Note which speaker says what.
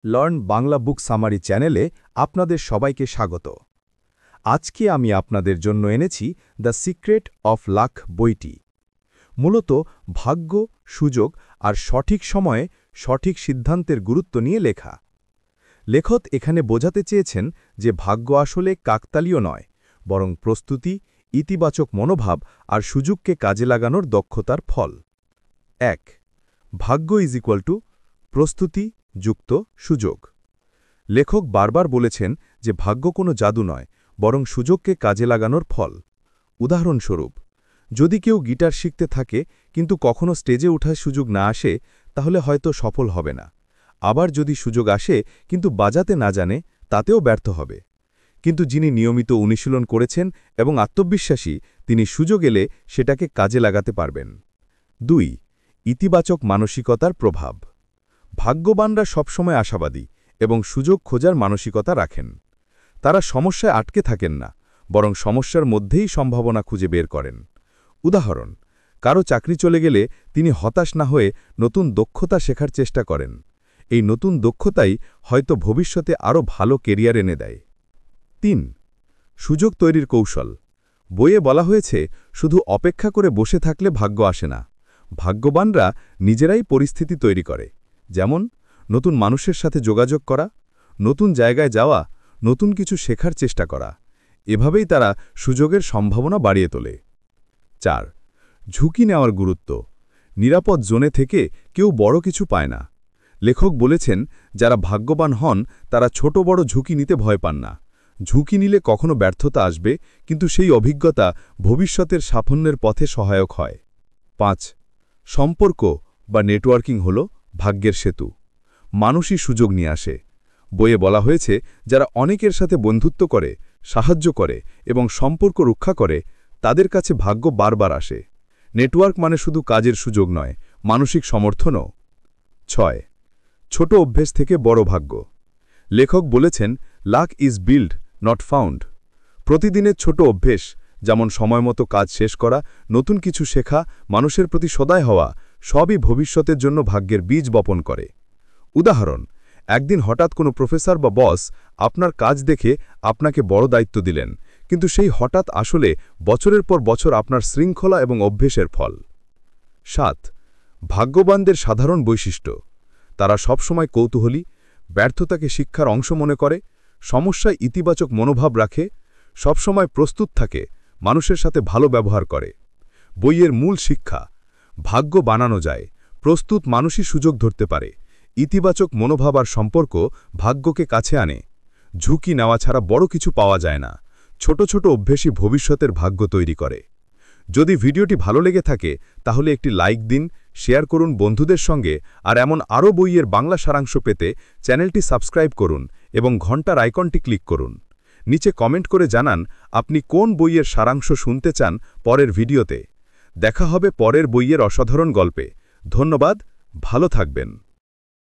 Speaker 1: Learn Bangla বুক summary চ্যানেলে আপনাদের সবাইকে স্বাগত। আজকে আমি আপনাদের জন্য এনেছি দ্য সিক্রেট অফ লাক বইটি। মূলত ভাগ্য, সুযোগ আর সঠিক সময়ে সঠিক সিদ্ধান্তের গুরুত্ব নিয়ে লেখা। লেখক এখানে বোঝাতে চেয়েছেন যে ভাগ্য আসলে কাকতালীয় নয়, বরং প্রস্তুতি, ইতিবাচক মনোভাব আর সুযোগকে কাজে লাগানোর দক্ষতার ফল। ১. ভাগ্য প্রস্তুতি যুক্ত সুযোগ। লেখক বারবার বলেছেন যে ভাগ্য কোনো জাদু নয়, বরং সুযোগকে কাজে লাগানোর ফল। উদাহরণস্বরূপ, যদি কেউ গিটার শিখতে থাকে কিন্তু কখনো স্টেজে ওঠার সুযোগ না আসে, তাহলে হয়তো সফল হবে না। আবার যদি সুযোগ আসে কিন্তু বাজাতে না জানে, তাতেও ব্যর্থ হবে। কিন্তু যিনি নিয়মিত অনুশীলন করেছেন এবং আত্মবিশ্বাসী, তিনি সুযোগ এলে সেটাকে কাজে লাগাতে পারবেন। ২. ইতিবাচক মানসিকতার প্রভাব। ভাগ্যবানরা সবসময় আশাবাদী এবং সুযোগ খোঁজার মানসিকতা রাখেন। তারা সমস্যায় আটকে থাকেন না, বরং সমস্যার মধ্যেই সম্ভাবনা খুঁজে বের করেন। উদাহরণ, কারো চাকরি চলে গেলে তিনি হতাশ না হয়ে নতুন দক্ষতা শেখার চেষ্টা করেন। এই নতুন দক্ষতাই হয়তো ভবিষ্যতে আরও ভালো কেরিয়ার এনে দেয়। ৩. সুযোগ তৈরির কৌশল। বইয়ে বলা হয়েছে, শুধু অপেক্ষা করে বসে থাকলে ভাগ্য আসে না। ভাগ্যবানরা নিজেরাই পরিস্থিতি তৈরি করে, যেমন নতুন মানুষের সাথে যোগাযোগ করা, নতুন জায়গায় যাওয়া, নতুন কিছু শেখার চেষ্টা করা। এভাবেই তারা সুযোগের সম্ভাবনা বাড়িয়ে তোলে। ৪. ঝুঁকি নেওয়ার গুরুত্ব। নিরাপদ জোনে থেকে কেউ বড় কিছু পায় না। লেখক বলেছেন, যারা ভাগ্যবান হন তারা ছোট বড় ঝুঁকি নিতে ভয় পান না। ঝুঁকি নিলে কখনো ব্যর্থতা আসবে, কিন্তু সেই অভিজ্ঞতা ভবিষ্যতের সাফল্যের পথে সহায়ক হয়। ৫. সম্পর্ক বা নেটওয়ার্কিং হল ভাগ্যের সেতু। মানুষই সুযোগ নিয়ে আসে। বইয়ে বলা হয়েছে, যারা অনেকের সাথে বন্ধুত্ব করে, সাহায্য করে এবং সম্পর্ক রক্ষা করে, তাদের কাছে ভাগ্য বারবার আসে। নেটওয়ার্ক মানে শুধু কাজের সুযোগ নয়, মানসিক সমর্থনও। ৬. ছোট অভ্যেস থেকে বড় ভাগ্য। লেখক বলেছেন, lakh is build not found. প্রতিদিনের ছোট অভ্যেস, যেমন সময়মতো কাজ শেষ করা, নতুন কিছু শেখা, মানুষের প্রতি সদয় হওয়া, সবই ভবিষ্যতের জন্য ভাগ্যের বীজ বপন করে। উদাহরণ, একদিন হঠাৎ কোনো প্রফেসর বা বস আপনার কাজ দেখে আপনাকে বড় দায়িত্ব দিলেন, কিন্তু সেই হঠাৎ আসলে বছরের পর বছর আপনার শৃঙ্খলা এবং অভ্যেসের ফল। ৭. ভাগ্যবানদের সাধারণ বৈশিষ্ট্য। তারা সবসময় কৌতূহলী, ব্যর্থতাকে শিক্ষার অংশ মনে করে, সমস্যায় ইতিবাচক মনোভাব রাখে, সবসময় প্রস্তুত থাকে, মানুষের সাথে ভালো ব্যবহার করে। বইয়ের মূল শিক্ষা: ভাগ্য বানানো যায়, প্রস্তুত মানুষই সুযোগ ধরতে পারে। ইতিবাচক মনোভাব আর সম্পর্ক ভাগ্যকে কাছে আনে। ঝুঁকি নেওয়া ছাড়া বড় কিছু পাওয়া যায় না। ছোট ছোট অভ্যেসই ভবিষ্যতের ভাগ্য তৈরি করে। যদি ভিডিওটি ভালো লেগে থাকে তাহলে একটি লাইক দিন, শেয়ার করুন বন্ধুদের সঙ্গে, আর এমন আরও বইয়ের বাংলা সারাংশ পেতে চ্যানেলটি সাবস্ক্রাইব করুন এবং ঘন্টার আইকনটি ক্লিক করুন। নিচে কমেন্ট করে জানান আপনি কোন বইয়ের সারাংশ শুনতে চান পরের ভিডিওতে। দেখা হবে পরের বইয়ের অসাধারণ গল্পে। ধন্যবাদ, ভালো থাকবেন।